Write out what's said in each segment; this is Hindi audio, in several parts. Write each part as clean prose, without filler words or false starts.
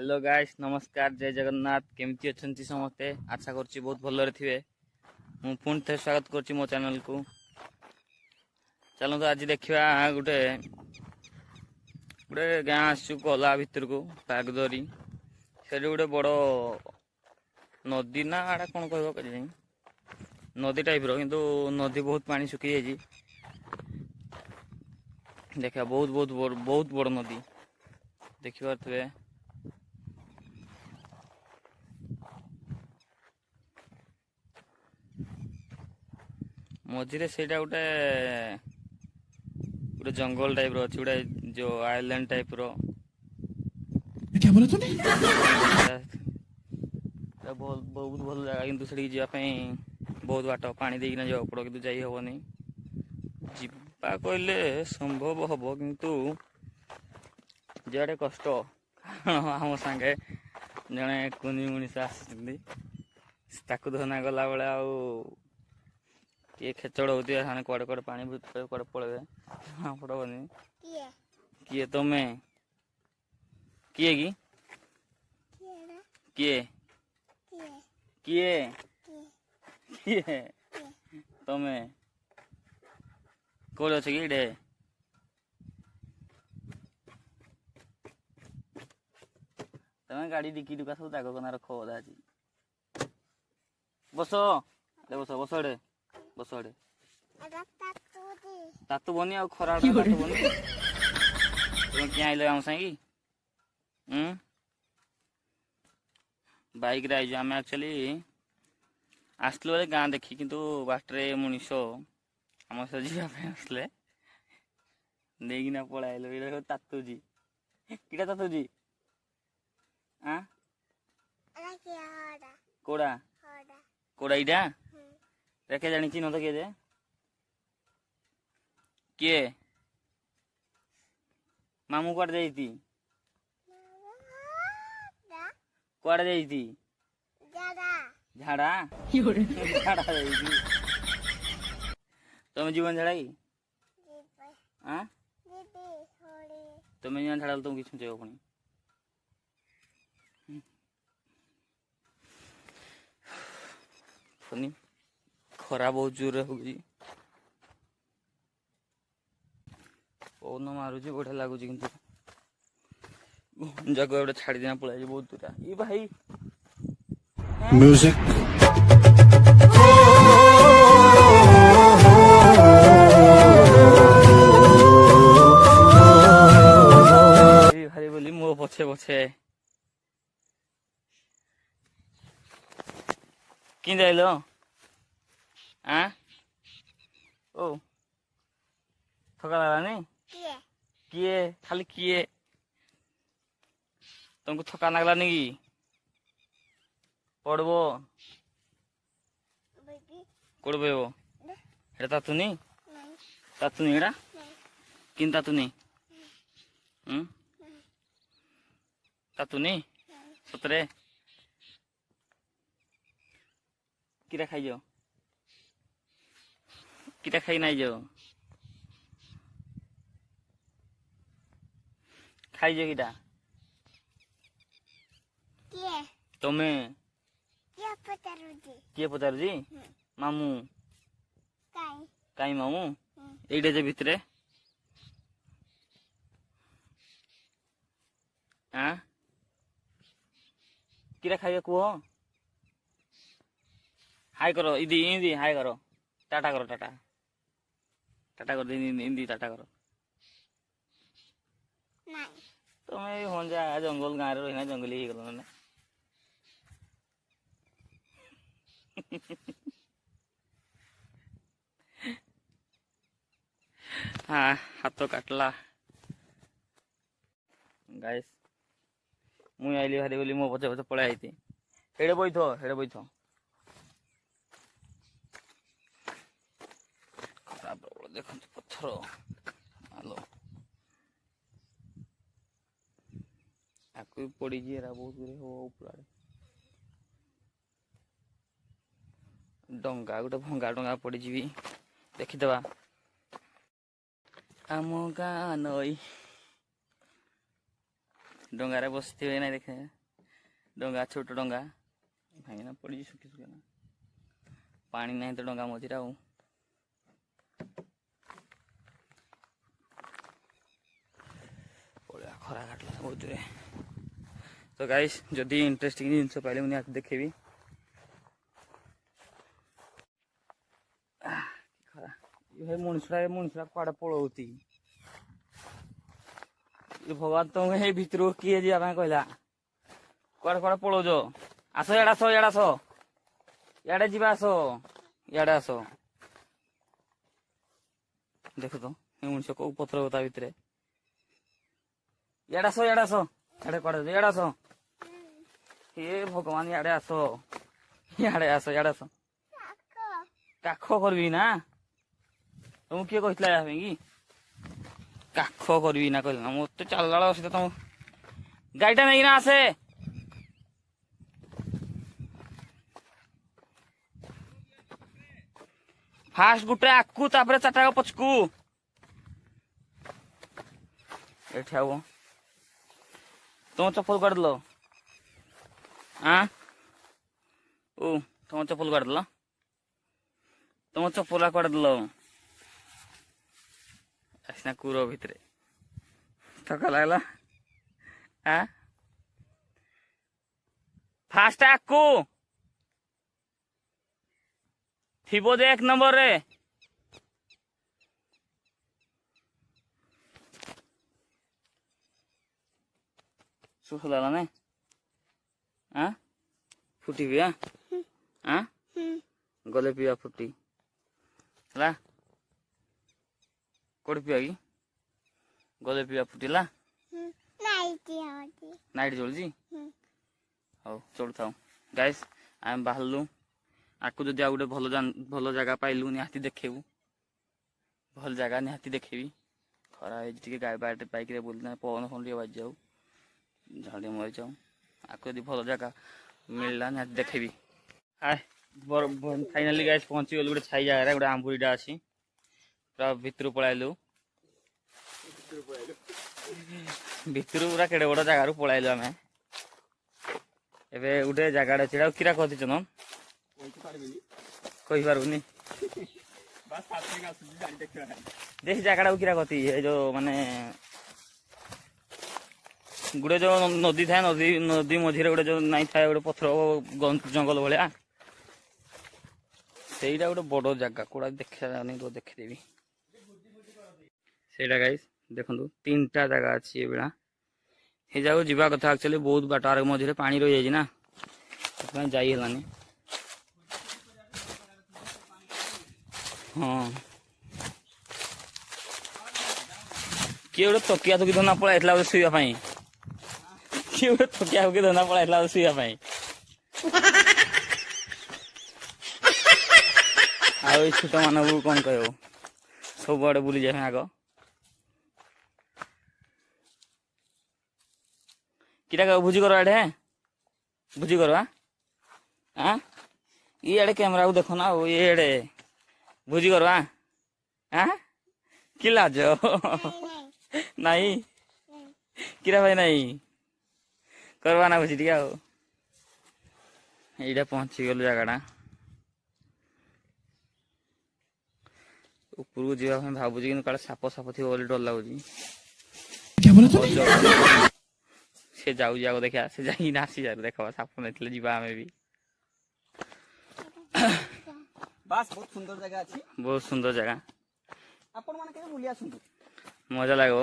हेलो गाइस, नमस्कार, जय जगन्नाथ। केमती अच्छी समस्ते? आशा करछि बहुत भलरे थिबे। मु पुणी थे स्वागत करछि मो चैनल को। चलो तो आज देखिया गुटे गुटे गाँ आसु कोला भितर को बैग धरी से गोटे बड़ नदी ना आड़ा कौन कह नदी टाइप रो किंतु नदी बहुत पानी सुखी जाइए। देखिए बहुत बड़ नदी देखिए थे। मझे से गोटे गोटे जंगल टाइप रो अच्छी गोटे जो आइलैंड टाइप रो क्या बोला तूने? बहुत भल जगह किंतु से जावाई बहुत बाट पानी देना जावा पड़ो कि जाई हेनी जीवा कहले संभव हम किंतु जाड़े कष्ट आम सांगे जड़े कुनी मनीष आसको धना गला बेले खेचड़ होती है कड़े कड़े पानी कड़े पड़े हाँ पड़ोनी किए तुम्हें किए कि किए किए किए तुम्हें कौन अच्छे कि तमें गाड़ी डिक्की डुका सब दाग कना रख बोधा आज बस बस बस एडे बस एडे तातु बनी आ खरा तातु बनी तुम क्या आइल आम साई बाइक रे आम एक्चुअली आसलु बेले गाँ देखी किंतु बाटरे मनीष आम सह जावाई आसले देकिना पलैल ये तातुजी किटा तातुजी कोड़ा कोड़ा इटा रेखे जानी चिन्ह तो किए किए मामू कुआड़े जाइती कुआड़े जाइती झाड़ा झाड़ा जाइती तुम जीवन झाड़ा की तुम जीवन झाड़ा तुम किस पुणी फनी खरा बहुत जोर होगी पवन मारुची बढ़िया लगुच कि जगह गोटे छाड़ी देना पड़े बहुत दूर ये भाई म्यूजिक भाई बोली मो पछे पछे कि जाइल ओ थका लगा नहीं किए खाली किए तुमको थका लगला नहीं कि पड़बो कोड़बे वो एटा तातुनी तातुनी एटा किन तातुनी तातुनी सतरे किरा खाई जाओ किरा खाई नहीं जाओ खाई जाओ किटा तुम्हें किए पचारुजी मामू काई मामू एइटा जे भितरे किरा खाइए कह हाय करो इदी इंदी हाय करो टाटा करो टाटा टाटा कर इंदी टाटा करो तुम्हें हन जा जंगल गाँव रही जंगली ही गल हाँ हाथ काटला गाइस मुई आइली भारी बोली मो पचे पचे पड़े आई हेड़े बैठ खराब देख पत्थर आलो आकु पड़ी बहुत गुरे हो ऊपर डंगा गोटे भंगा डंगा पड़ी देखीदबा आम गाँ नई डंगारे बसते ना देखे डंगा छोट डंगा भाईना पड़ी सुखी सुखी पानी नहीं तो डंगा मझे आउ खरा काटला बहुत दूर तो गाइस जदि इंटरेस्टिंग जिन पाइले मुझे आज देखेबी खरा ये मनुष्य कड़े पलौती भगवान तुम ये भितर किए जावाई कहला कड़े कड़े पलौज आस इड़ा आस इड़ा आस इड़े जा आस इड़े आस देख तो मनुष्य कौ पथर होता भितर इड़ा आस इड़ा आस इड़े कड़े इड़ा आस हे भगवान इड़े आस इड़े आस इड़े आस काख करबी ना तुम किए कहला कि काख करबी ना कहला मत चलला सीधा तुम गाड़ीटा नहीं ना आसे फास्ट गुटे आकू तापर चारटा पछकू एठा वो तुम चप्पल काट दल हाँ ओ तुम चप्पल काट दल तुम चप्पल काट दल आसना कूर भितर थका लगला हाँ फास्ट आकू थीबो दे 1 नंबर रे सुखला ने हाँ फुटी भी हाँ गले पिया फुटी है कोड पिया कि गले पिया फुटिला नाइट जलुची हौ चलु था गाइस आम बाहरलु आपको जदि आ गोटे भल जगह पाइलु निहाती देखेबू भल जगह निहाती देखेबी खरा टे गाड़ी बाइक बोलना पवन फन बाज जाऊ झाड़ी मरी जाऊ आपको यदि भल जगह मिलला निहाती देखेबी हाय फाइनाली गाइस पहुंची गलु गोटे छाई जगह गोटे आंबुरीटा अच्छी पूरा भितर पलैलु भितर पूरा केड़े बड़ जगार पलैलु आम एबे गोटे जगह अच्छे किरा कहती चंदन कही पार्बनी देख जगह किरा कहती जो माने गोटे जो नदी थाए नदी मझे गोटे जो नाई थाए गोटे पथर जंगल भाया सेटा गोटे बड़ जगह कौड़ा देखा जानी तो देखीदेवी से गाइस देखो 3टा जगह अच्छी ये बेला ये जगह जीवा कथा एक्चुअली बहुत बाटार मझे पानी रही जाए ना जाई हेलानी हाँ किए गोटे तकिया थकी धना पलैला शुवाई किए गोटे तकिया थकी धना पलैला शुवाई आ छोट मानव कौन कह सब आड़े बुली जाए आग किटा भुजी कर आड़े भुजी कर हाँ ये आड़े कैमरा को देखो ना ये आड़े भुजी कर हाँ कि लाज नहीं किरा भाई नहीं करवा ना भुजी टिका यहाँ पहुंची गलु जगह ऊपर जावाई भावुची कि काले साप साप थी बोली डर लगुच क्या बोला तूने? से जाऊ जाओ देखा से जाई ना आसी जा देखा साप नहीं जीवा आमे भी बास बहुत सुंदर जगह अच्छी बहुत सुंदर जगह आपण माने के बुलिया सुंदर मजा लगो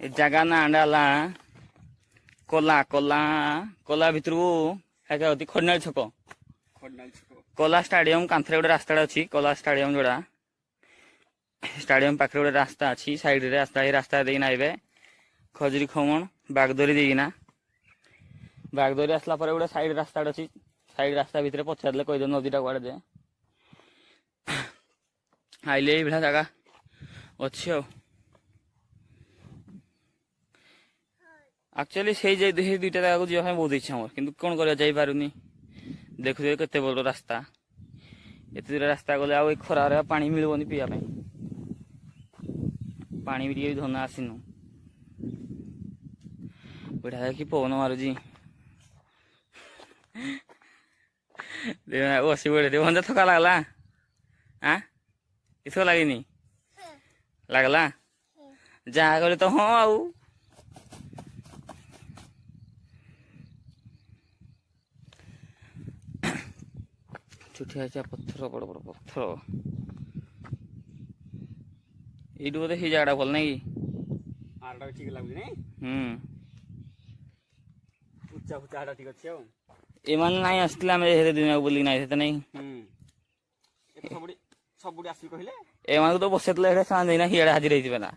ए जगह ना अंडाला कोला कोला कोला भितर है होती खडनाल छक कोला स्टाडियम कांथरे गोटे रास्ता अच्छी कोला स्टाडियम जोड़ा स्टाडियम पाखे गोटे रास्ता अच्छी साइड रे रास्ता रास्ता देना आइबे खजुरी खमण बागदरी देना बागदरी आसला पर गोटे साइड रास्ता अच्छी साइड रास्ता भितर पचारे कहीदे नदीटा कुआड़े दे आइले ये जगह अच्छी एक्चुअली से 2टा जगह को जावाई बहुत इच्छा मोर किंतु कौन कर जापारूनी देखुए केते बड़ रास्ता एत दूर रास्ता गले आ खरार पानी मिलबनी पीवा पानी भी धना आसीनु बढ़िया कि पवन मारुची ବସି ପଡେ ଭଞ୍ଜା ଥକା ଲାଗଲା ଆଁ କିଛି ଲାଗିନି ଲାଗଲା ଯାହା କଲେ ତ ହଁ ଆଉ ଛୋଟିଆ ଛୋଟିଆ ପଥର ବଡ ବଡ ପଥର ଏଇଠୁ ବୋଧେ ସେଇ ଜାଗାଟା ଭଲ ନାଇଁ କି ଆରଟା ଠିକ ଲାଗୁଛି ନାଇଁ ଉଚ୍ଚା ଫୁଚା ଆରଟା ଠିକ ଅଛି ଆଉ ଏମାନେ ନାଇଁ ଆସିଥିଲେ ଆମେ ହେତେ ଦିନ ବୁଲିକି ନାଇଁ ସେତେ ନାଇଁ ସବୁଠି ଆସିବି କହିଲେ ଏମାନଙ୍କୁ ତ ବସେଇଥିଲେ ଏଇଟା ସେମାନେ ଦେଇନା ହିଆଡେ ହାଜିର ହେଇଯିବେ ନା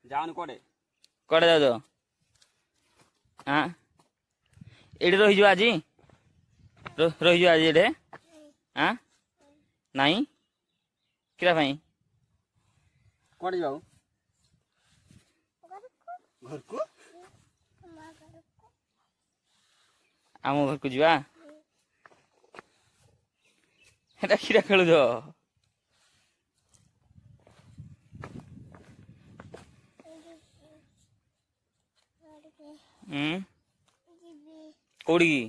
ଯାଅନି କୁଆଡେ କୁଆଡେ ଯାଉଛ ଆଁ ଏଇଠି ରହିଯିବ ଆଜି ରହିଯିବ ଆଜି ଏଠି ଆଁ ନାଇଁ କିରା ପାଇଁ କୁଆଡେ ଯାଉ ଘରକୁ ଆମ ଘରକୁ ଯିବା ହେଟା କିରା ଖେଳୁଛ କୋଉଠିକି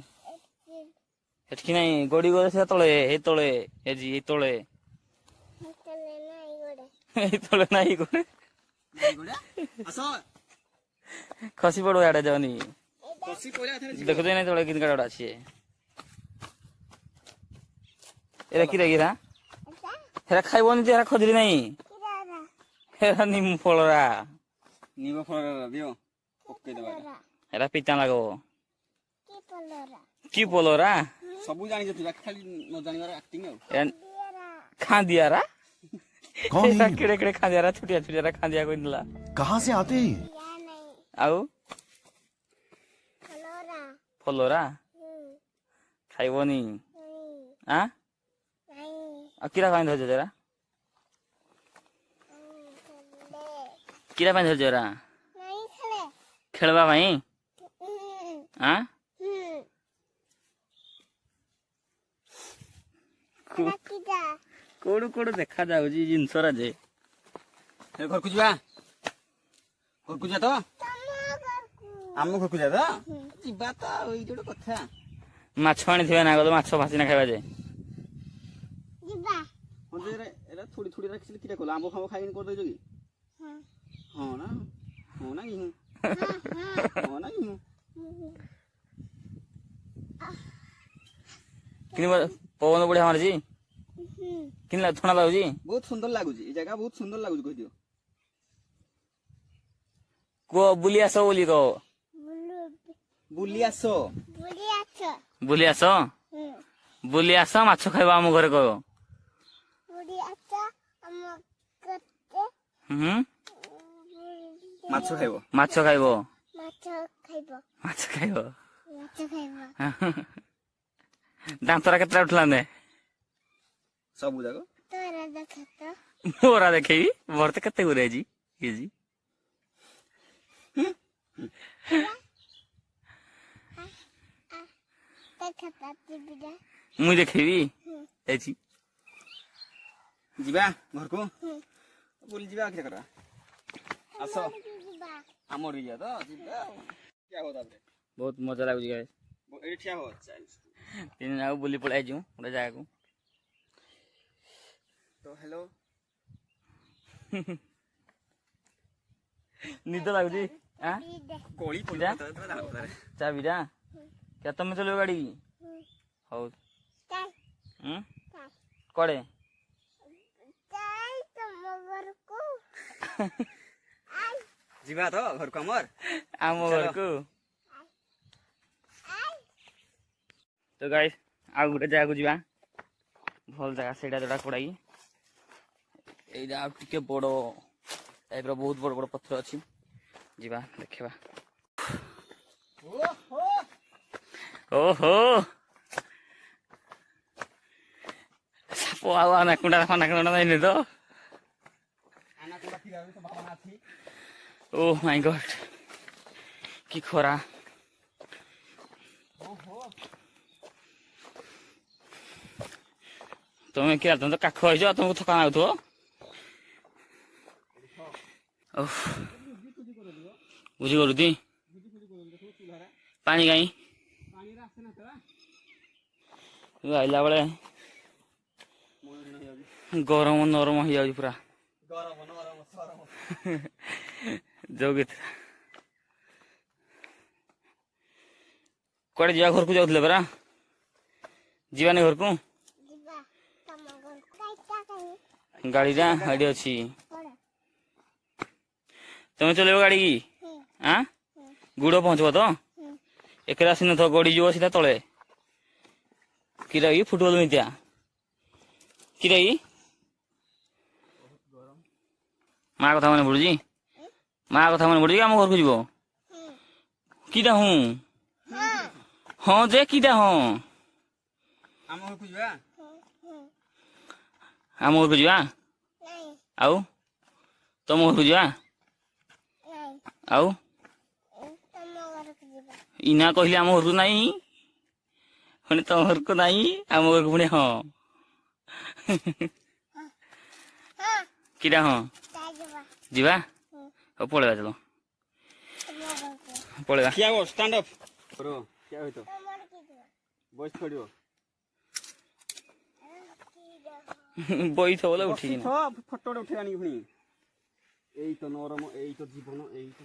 ସେଠିକି ନାଇଁ ଗଡି ଗଲେ ସେ ତଳେ ଏଇ ତଳେ ଏଇ ତଳେ ଏଇ ତଳେ ନାଇଁ ଗୋଟେ ଖସି ପଡୁ ଆଡେ ଯାଉନି ଦେଖୁଛ ନାଇଁ ତଳେ କେମିତି କାଟା ଅଛି ଏରା କିରା କିରା ହେରା ଖାଇବନି ଯେ ହେରା ଖଜୁରୀ ନାଇଁ ହେରା ନିମ ଫଳରା ନିମ ଫଳ ଦିଅ ପକେଇଦବା ହେରା ପିତା ଲାଗବ କି ପଲରା ସବୁ ଜାଣିଛ ତୁ ଖାଲି ନ ଜାଣିବାର ଆକ୍ଟିଂ ଆଉ ଖାନ୍ଦିଆରା कौन है ये? କେଡେ କେଡେ ଖାନ୍ଦିଆରା ଛୋଟିଆ ଛୋଟିଆ ଖାନ୍ଦିଆ କହିଥିଲା कहाँ से आते हैं ये? ଆଉ ଫଲରା ଖାଇବନି ଆଁ ଆଉ କିରା ପାଇଁ ଧରିଛ ଜରା କିରା ପାଇଁ ଧରିଛ ଜରା ଖେଳବା ପାଇଁ ଆଁ କୋଉଠୁ କୋଉଠୁ ଦେଖା ଯାଉଛି ଜିନିଷରା ଯେ ଘରକୁ ଯିବା ତ ଆମ ଘରକୁ ଯିବା ତ ଯିବା ତ ଆଉ ଏଇଟା ଗୋଟେ କଥା ମାଛ ଆଣିଥିବେ ନା ଗଲ ମାଛ ଭାସିନା ଖାଇବା ଯେ ଏରା ଥୋଡ଼ି ଥୋଡ଼ି ରଖିଥିଲେ କିଟା କଲ ଆମ୍ବ ଫାମ୍ବ ଖାଇକି କରିଦେଇଛ କି ହଁ ନା ହଁ ନା କି ହଁ ନା କି ପବନ ବଢିଆ ମାରୁଛି କିନ୍ଲା ଥଣ୍ଡା ଲାଗୁଛି ବହୁତ ସୁନ୍ଦର ଲାଗୁଛି ଏ ଜାଗା ବହୁତ ସୁନ୍ଦର ଲାଗୁଛି କହିଦିଅ କୁହ ବୁଲି ଆସ ବୋଲି କହ ବୁଲି ଆସ ବୁଲି ଆସ ବୁଲି ଆସ ମାଛ ଖାଇବ ଆମ ଘରେ କହିବ ମାଛ ଖାଇବ ମାଛ ଖାଇବ ଦାନ୍ତରା କେତେଟା ଉଠିଲା ନେ ସବୁ ଯାକ ମୋରା ଦେଖେଇବି ମୋର ତ କେତେ ଗୁରେ ଆଜି ମୁଇଁ ଦେଖେଇବି ଏଇଛି ଯିବା ଘରକୁ ବୁଲି ଯିବା କିଟା କରିବା ଆସ ଆମର ଯିବା ତ ଯିବା ଠିଆ ହବ ତାପରେ ବହୁତ ମଜା ଲାଗୁଛି ଗାଈ ଏଠି ଠିଆ ହବ ତିନି ଯାକ ବୁଲି ପଳେଇ ଆଇଛୁ ଗୋଟେ ଜାଗାକୁ ତ ହ୍ୟାଲୋ ନିଦ ଲାଗୁଛି କୋଳି ଚାବିଟା क्या तुम चलो गाड़ी ହଉ କୁଆଡେ ଯିବା ତ ଘରକୁ ଆମ ଘରକୁ ତ ଗାଈ ଆଉ ଗୋଟେ ଜାଗାକୁ ଯିବା ଭଲ ଜାଗା ସେଇଟା ଯୋଉଟା କୋଡାକି ଏଇଟା ଆଉ ଟିକେ ବଡ ଟାଇପର ବହୁତ ବଡ ବଡ ପଥର ଅଛି ଯିବା ଦେଖିବା ଓହୋ ସାପ ଆଉ ଆନାକୁଣ୍ଡା ନାଇନି ତ ଓ ମାଇ ଗଡ୍ କି ଖରା ତମେ କିଏ ତମେ ତ କାଖ ହେଇଛ ତମକୁ ଥକା ଲାଗୁଥିବ ବୁଝି କରୁଛି ପାଣି କାଇଁ आइला बेले गरम नरम हो जाऊँ पूरा जोगी कड़े जा घर को जाऊले परा जीवानी घर को गाड़ी गाड़ी अच्छी तुम चलो गाड़ी की हाँ गुड़ पहुंचब तो एक आसन तो गड़ी जीव सीधा तले कि फुटबल मितिया कि माँ कथा मन पड़ुची माँ कथा मन पड़ुची आम घर को जीव किटा हूँ हाँ जे किटा हाँ आम घर को जीवा आम घर को जीवा आउ तुम घर को जीवा आउ इना कहले आम घर को नहीं पुणी तुम घर को नहीं आम घर को पुणी हाँ किटा हाँ जीवा अब पड़ेगा चलो पड़ेगा क्या वो स्टैंड अप करो क्या हो तो बस छोड़ियो बई तो बोले उठी तो फोटो उठेगा नहीं पुणी एई तो नरम एई तो जीवन एई तो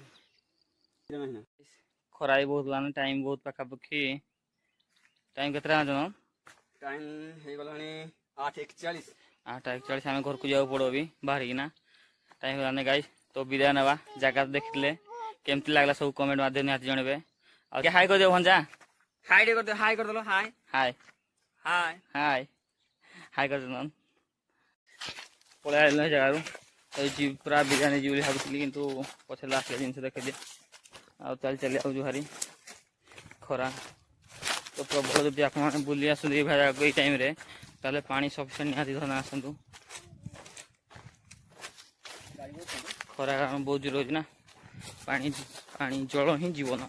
नहीं ना खराई बहुत लाने टाइम बहुत पाखापाखि टाइम केतरा जन टाइम हे गलानी 8:41 8:41 आम घर को जाओ पड़ो भी बाहर ना टाइम होलाने गाइस तो विदाय नवा जगह देखले केमती लागला सब कमेंट माध्यम निहाती जनबे और हाय कर दियो भंजा हाय कर दो हाय कर दो हाय हाय हाय हाय हाय कर दन पळे आइले जगारू तो जी पूरा बिरयानी जी बोली भाबुଥିଲି किंतु पछे लास्ट जिनस देखे दे आ चल चल आउ जुहारी खरा तो प्रबल जदि आप बुली आसुंदी भाई आगे टाइम रे ताले पानी सफिशिएंट निहाती धरना आसंतु खरा बहुत जोर होची ना पानी पानी जल ही जीवन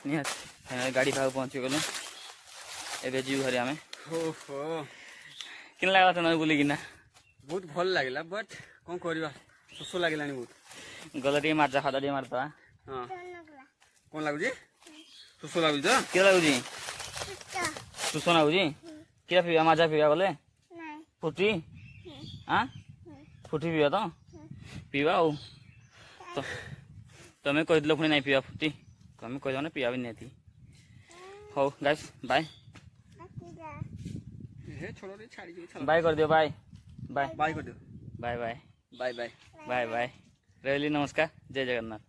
निहाती गाड़ी भाग पहुंची गलो एबे जीव घरे आमे ओहो किन लागला त न बुली किना बहुत भल लागला बट कोन करबा सुसु लागलानी बहुत गलती मारजा खादा दे मारता हां कोन लागुजी सुसु लागुजी त के लागुजी सुसु लागुजी के पिया माजा पिया बोले नहीं फुटी हां फुटी पिया तो पिवा हो तो तमे कह दिलो पुणी नहीं पिया फुटी तमे कह दो पिया भी नहीं थी हो गाइस बाय हे छोड़ो रे छाड़ी जी बाय कर दियो बाय बाय बाय कर दियो bye bye bye bye bye bye रहली नमस्कार जय जगन्नाथ।